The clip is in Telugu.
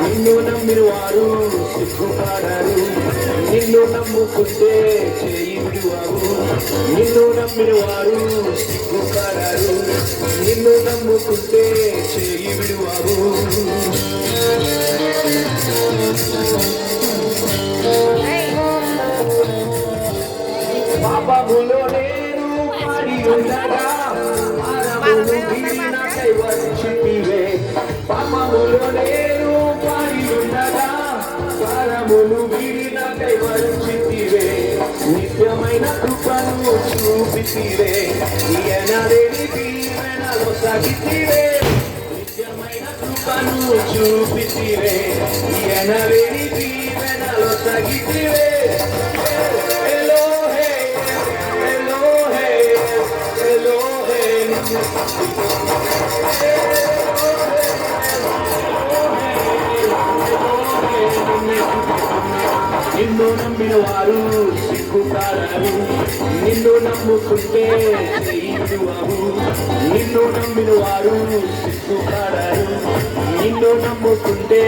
నిన్ను నమ్మిన వారు సిగ్గుపడరు, నిన్ను నమ్ముకుంటే చేయి విడువవు. నిన్ను నమ్మిన వారు సిగ్గుపడరు, నిన్ను నమ్ముకుంటే చేయి విడువవు. పాపములో నేను పడి ఉండగా పాపములు వీడి నాకై వచ్చితివే. పాపములో నేను పడి ఉండగా పాపములు వీడి నాకై వచ్చితివే. నిత్యమైన కృపను చూపితివే, ఎనలేని దీవెనలో సాగితివే. నిత్యమైన కృపను చూపితివే, ఎనలేని దీవెనలో సాగితివే. నిన్ను నమ్మిన వారు సిగ్గుపడరు, నిన్ను నమ్ముకుంటే చేయి విడువవు. నిన్ను నమ్మిన వారు సిగ్గుపడరు, నిన్ను నమ్ముకుంటే